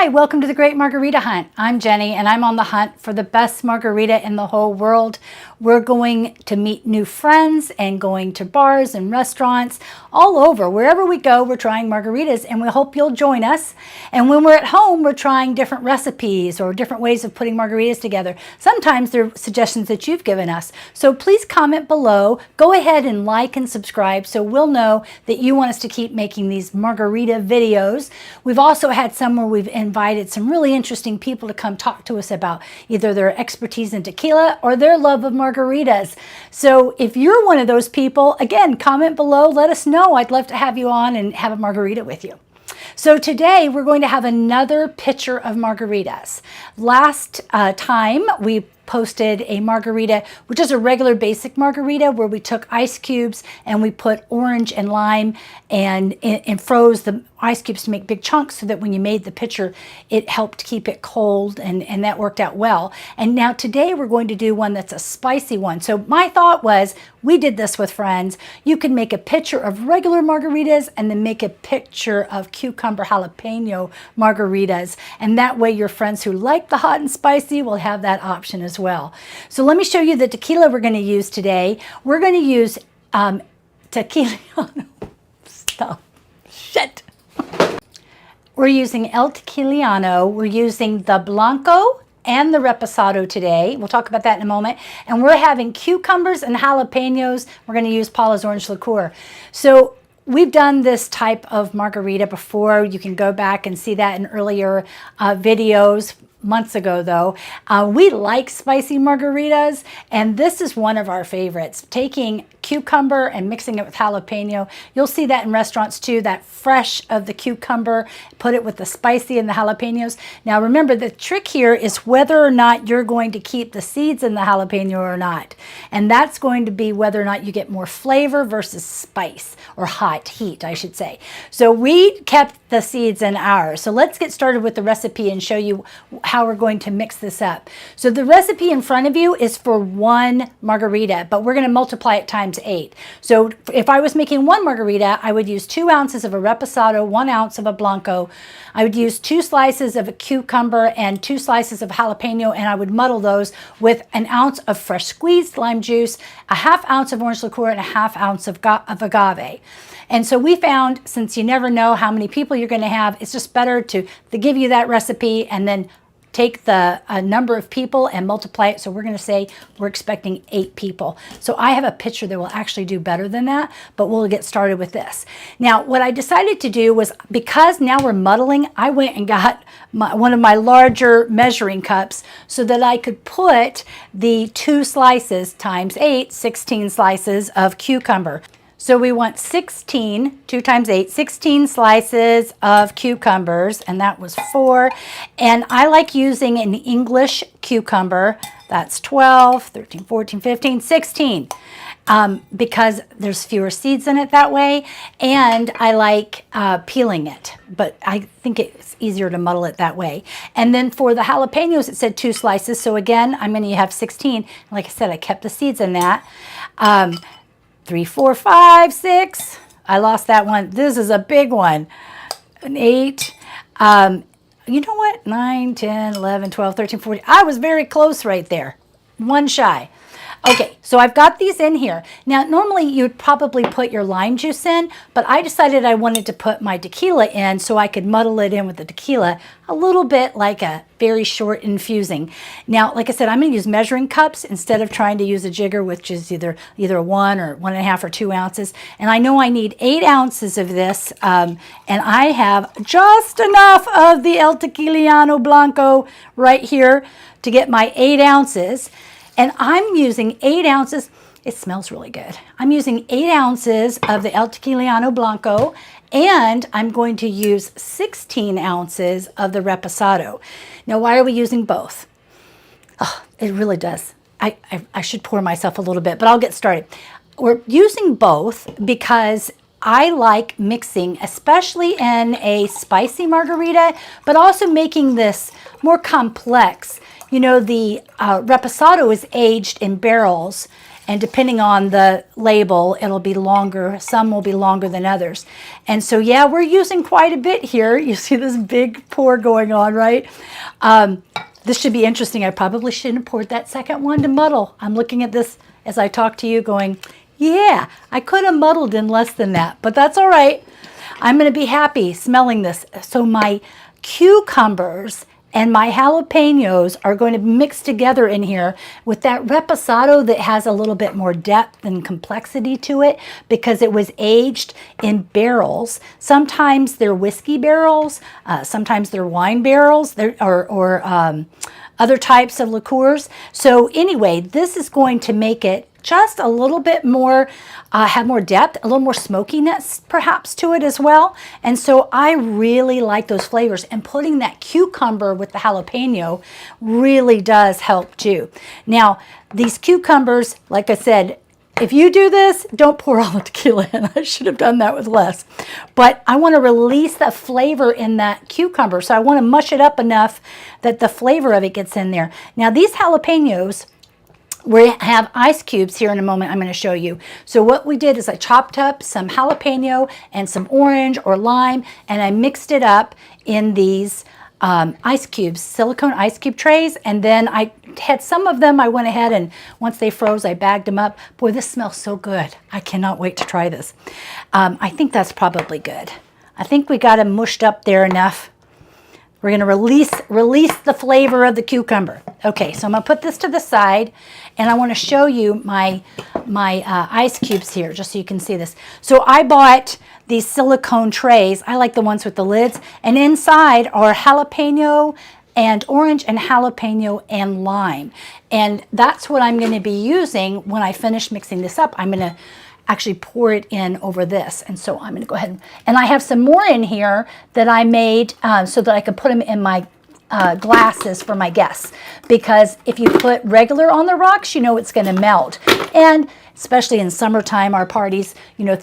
Hi, welcome to the Great Margarita Hunt. I'm Jenny and I'm on the hunt for the best margarita in the whole world. We're going to meet new friends and going to bars and restaurants all over. Wherever we go, we're trying margaritas and we hope you'll join us. And when we're at home, we're trying different recipes or different ways of putting margaritas together. Sometimes they're suggestions that you've given us. So please comment below. Go ahead and like and subscribe so we'll know that you want us to keep making these margarita videos. We've also had some where we've invited some really interesting people to come talk to us about either their expertise in tequila or their love of margaritas. So if you're one of those people, again, comment below, let us know. I'd love to have you on and have a margarita with you. So today we're going to have another pitcher of margaritas. Last time we posted a margarita, which is a regular basic margarita where we took ice cubes and we put orange and lime and froze the ice cubes to make big chunks so that when you made the pitcher, it helped keep it cold and that worked out well. And now today we're going to do one that's a spicy one. So my thought was, we did this with friends. You can make a pitcher of regular margaritas and then make a pitcher of cucumber jalapeno margaritas. And that way your friends who like the hot and spicy will have that option as well. So let me show you the tequila we're going to use today. We're going to use tequila. Stop. Shit. We're using El Tequilano. We're using the Blanco and the Reposado today. We'll talk about that in a moment. And we're having cucumbers and jalapenos. We're going to use Paula's orange liqueur. So we've done this type of margarita before. You can go back and see that in earlier videos. Months ago though. We like spicy margaritas and this is one of our favorites. Taking cucumber and mixing it with jalapeno. You'll see that in restaurants too, that fresh of the cucumber, put it with the spicy and the jalapenos. Now remember, the trick here is whether or not you're going to keep the seeds in the jalapeno or not. And that's going to be whether or not you get more flavor versus spice or heat, I should say. So we kept the seeds in ours. So let's get started with the recipe and show you how we're going to mix this up. So the recipe in front of you is for one margarita, but we're going to multiply it times 8. So if I was making one margarita, I would use 2 ounces of a Reposado, 1 ounce of a Blanco. I would use 2 slices of a cucumber and 2 slices of jalapeno, and I would muddle those with 1 ounce of fresh squeezed lime juice, a 1/2 ounce of orange liqueur, and a 1/2 ounce of agave. And so we found, since you never know how many people you're going to have, it's just better to give you that recipe and then take the number of people and multiply it. So we're going to say we're expecting 8 people. So I have a pitcher that will actually do better than that, but we'll get started with this. Now, what I decided to do was, because now we're muddling, I went and got one of my larger measuring cups so that I could put the 2 slices times 8, 16 slices of cucumber. So we want 16, 2 times 8, 16 slices of cucumbers, and that was 4. And I like using an English cucumber. That's 12, 13, 14, 15, 16, because there's fewer seeds in it that way. And I like peeling it, but I think it's easier to muddle it that way. And then for the jalapenos, it said 2 slices. So again, I'm going to have 16. Like I said, I kept the seeds in that. 3, 4, 5, 6. I lost that one. This is a big one. An 8. You know what? 9, 10, 11, 12, 13, 14. I was very close right there. 1 shy. Okay, so I've got these in here. Now, normally you'd probably put your lime juice in, but I decided I wanted to put my tequila in so I could muddle it in with the tequila a little bit like a very short infusing. Now, like I said, I'm going to use measuring cups instead of trying to use a jigger, which is either 1 or 1.5 or 2 ounces. And I know I need 8 ounces of this, and I have just enough of the El Tequileno Blanco right here to get my 8 ounces. And I'm using 8 ounces. It smells really good. I'm using 8 ounces of the El Tequileno Blanco, and I'm going to use 16 ounces of the Reposado. Now, why are we using both? Oh, it really does. I should pour myself a little bit, but I'll get started. We're using both because I like mixing, especially in a spicy margarita, but also making this more complex. You know, the Reposado is aged in barrels, And depending on the label, it'll be longer. Some will be longer than others. And so, yeah, we're using quite a bit here. You see this big pour going on, right? This should be interesting. I probably shouldn't have poured that second one to muddle. I'm looking at this as I talk to you going, yeah, I could have muddled in less than that, but that's all right. I'm going to be happy smelling this. So my cucumbers and my jalapenos are going to mix together in here with that reposado that has a little bit more depth and complexity to it because it was aged in barrels. Sometimes they're whiskey barrels, sometimes they're wine barrels, or other types of liqueurs. So anyway, this is going to make it just a little bit more, have more depth, a little more smokiness perhaps to it as well. And so I really like those flavors, and putting that cucumber with the jalapeno really does help too. Now, these cucumbers, like I said, if you do this, don't pour all the tequila in. I should have done that with less. But I want to release the flavor in that cucumber. So I want to mush it up enough that the flavor of it gets in there. Now, these jalapenos, we have ice cubes here in a moment I'm going to show you. So what we did is I chopped up some jalapeno and some orange or lime, and I mixed it up in these ice cubes, silicone ice cube trays, and then I had some of them, I went ahead and once they froze, I bagged them up. Boy, this smells so good. I cannot wait to try this. I think that's probably good. I think we got them mushed up there enough. We're going to release the flavor of the cucumber. Okay, so I'm going to put this to the side, and I want to show you my ice cubes here, just so you can see this. So I bought these silicone trays. I like the ones with the lids, and inside are jalapeno and orange and jalapeno and lime. And that's what I'm going to be using when I finish mixing this up. I'm going to actually pour it in over this. And so I'm going to go ahead and I have some more in here that I made so that I could put them in my glasses for my guests, because if you put regular on the rocks, you know it's going to melt. And especially in summertime, our parties, you know,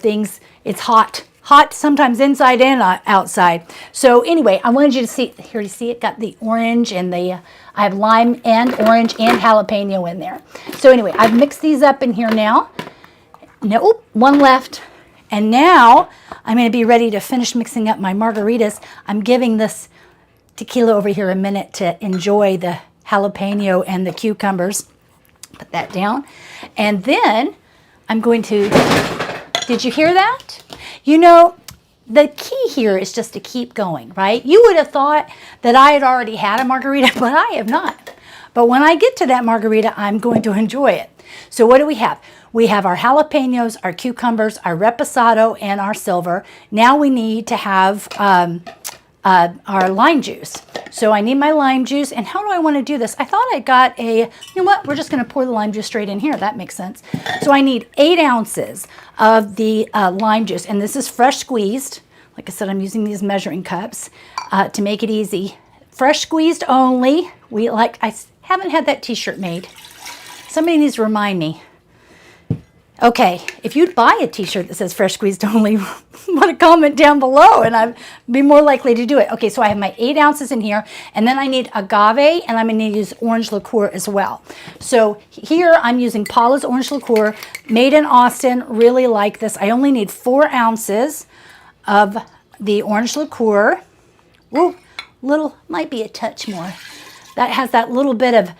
it's hot sometimes inside and outside. So anyway, I wanted you to see, here you see it got the orange and I have lime and orange and jalapeno in there. So anyway, I've mixed these up in here now. Nope, one left. And now I'm going to be ready to finish mixing up my margaritas. I'm giving this tequila over here a minute to enjoy the jalapeno and the cucumbers. Put that down. And then I'm going to, did you hear that? You know, the key here is just to keep going, right? You would have thought that I had already had a margarita, but I have not. But when I get to that margarita, I'm going to enjoy it. So what do we have? We have our jalapenos, our cucumbers, our reposado, and our silver. Now we need to have our lime juice. So I need my lime juice. And how do I want to do this? I thought I got you know what? We're just going to pour the lime juice straight in here. That makes sense. So I need 8 ounces of the lime juice. And this is fresh squeezed. Like I said, I'm using these measuring cups to make it easy. Fresh squeezed only. I haven't had that t-shirt made. Somebody needs to remind me. Okay, if you'd buy a t-shirt that says fresh squeezed only, put a comment down below and I'd be more likely to do it. Okay, so I have my 8 ounces in here, and then I need agave, and I'm going to use orange liqueur as well. So here I'm using Paula's orange liqueur, made in Austin. Really like this. I only need 4 ounces of the orange liqueur. Ooh, might be a touch more. That has that little bit of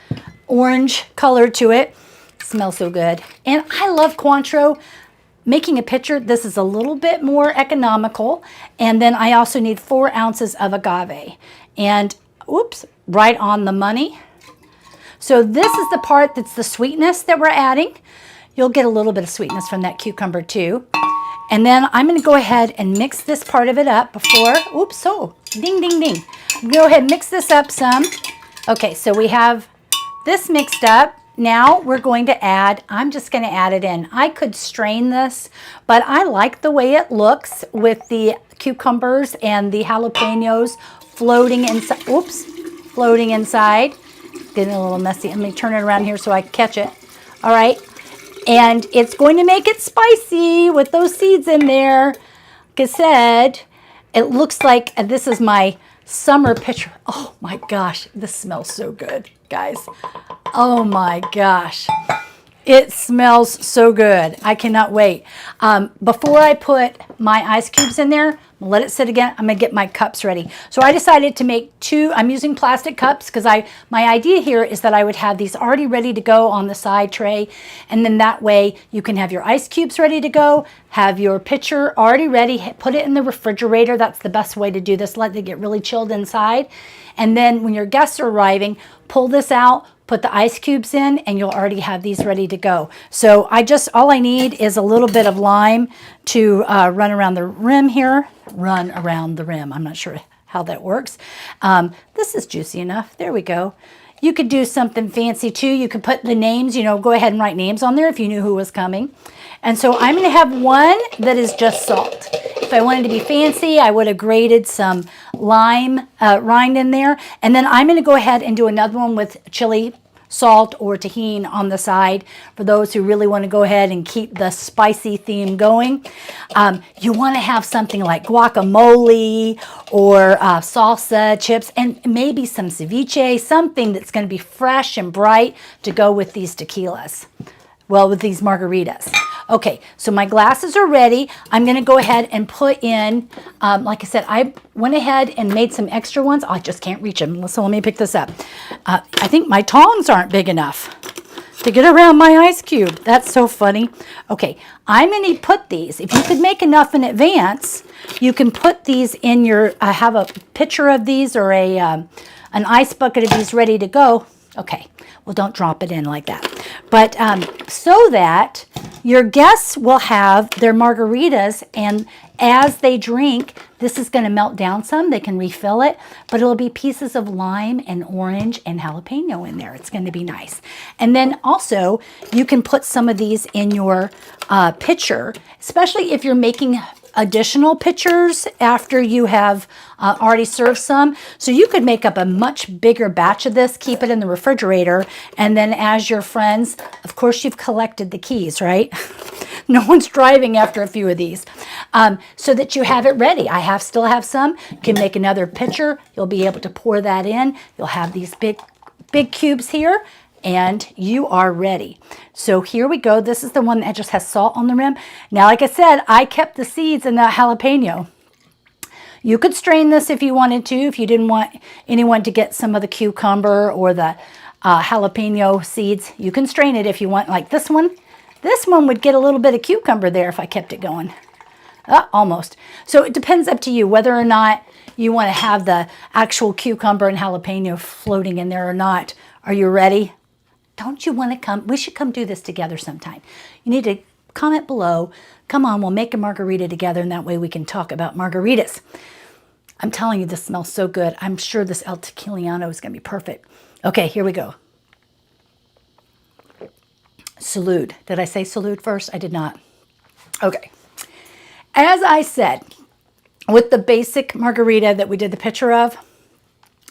orange color to it. Smells so good. And I love Cointreau. Making a pitcher, this is a little bit more economical. And then I also need 4 ounces of agave. And oops, right on the money. So this is the part that's the sweetness that we're adding. You'll get a little bit of sweetness from that cucumber too. And then I'm going to go ahead and mix this part of it up before, oops, so ding, ding, ding. Go ahead and mix this up some. Okay, so we have this mixed up. Now we're going to add, I'm just going to add it in. I could strain this, but I like the way it looks with the cucumbers and the jalapenos floating inside. Oops, floating inside. Getting a little messy. Let me turn it around here so I can catch it. All right. And it's going to make it spicy with those seeds in there. Like I said, it looks like this is my summer pitcher. Oh my gosh, this smells so good, guys. Oh my gosh. It smells so good. I cannot wait. Before I put my ice cubes in there, let it sit again. I'm going to get my cups ready. So I decided to make two. I'm using plastic cups because my idea here is that I would have these already ready to go on the side tray. And then that way you can have your ice cubes ready to go, have your pitcher already ready, put it in the refrigerator. That's the best way to do this. Let it get really chilled inside. And then when your guests are arriving, pull this out, put the ice cubes in, and you'll already have these ready to go. So all I need is a little bit of lime to run around the rim here. Run around the rim. I'm not sure how that works. This is juicy enough. There we go. You could do something fancy too. You could put the names, go ahead and write names on there if you knew who was coming. And so I'm going to have one that is just salt. If I wanted to be fancy, I would have grated some lime rind in there. And then I'm going to go ahead and do another one with chili, salt, or tahini on the side for those who really want to go ahead and keep the spicy theme going. You want to have something like guacamole or salsa chips and maybe some ceviche, something that's going to be fresh and bright to go with these tequilas. Well, with these margaritas. Okay, so my glasses are ready. I'm going to go ahead and put in, like I said, I went ahead and made some extra ones. I just can't reach them, so let me pick this up. I think my tongs aren't big enough to get around my ice cube. That's so funny. Okay, I'm going to put these. If you could make enough in advance, you can put these in your, I have a pitcher of these or an ice bucket of these ready to go. Okay, well, don't drop it in like that. But so that your guests will have their margaritas, and as they drink, this is going to melt down some. They can refill it, but it'll be pieces of lime and orange and jalapeno in there. It's going to be nice. And then also, you can put some of these in your pitcher, especially if you're making additional pitchers after you have already served some. So you could make up a much bigger batch of this, keep it in the refrigerator, and then as your friends, of course you've collected the keys, right? No one's driving after a few of these. So that you have it ready. I still have some. You can make another pitcher. You'll be able to pour that in. You'll have these big cubes here, and you are ready. So here we go. This is the one that just has salt on the rim. Now, like I said, I kept the seeds in that jalapeno. You could strain this if you wanted to, if you didn't want anyone to get some of the cucumber or the jalapeno seeds. You can strain it if you want, like this one. This one would get a little bit of cucumber there if I kept it going. Almost. So it depends up to you whether or not you want to have the actual cucumber and jalapeno floating in there or not. Are you ready? Don't you want to come? We should come do this together sometime. You need to comment below. Come on, we'll make a margarita together, and that way we can talk about margaritas. I'm telling you, this smells so good. I'm sure this El Tequiliano is going to be perfect. Okay, here we go. Salud. Did I say salud first? I did not. Okay. As I said, with the basic margarita that we did the picture of,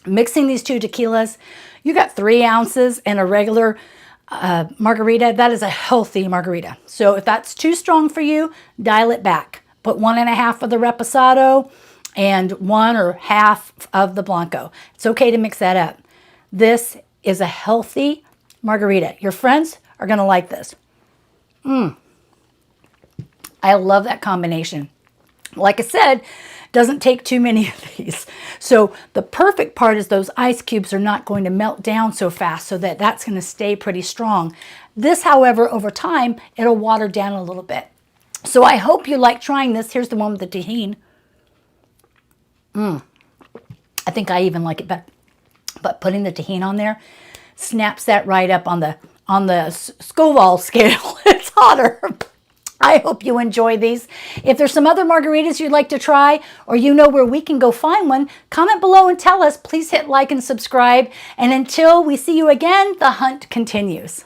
mixing these two tequilas, you got 3 ounces in a regular margarita. That is a healthy margarita. So if that's too strong for you, dial it back. Put 1.5 of the Reposado and 1 or half of the Blanco. It's okay to mix that up. This is a healthy margarita. Your friends are going to like this. I love that combination. Like I said, doesn't take too many of these. So the perfect part is those ice cubes are not going to melt down so fast, so that's going to stay pretty strong. This, however, over time, it'll water down a little bit. So I hope you like trying this. Here's the one with the tahini. I think I even like it better. But putting the tahini on there snaps that right up on the Scoville scale. It's hotter. I hope you enjoy these. If there's some other margaritas you'd like to try, or you know where we can go find one, comment below and tell us. Please hit like and subscribe. And until we see you again, the hunt continues.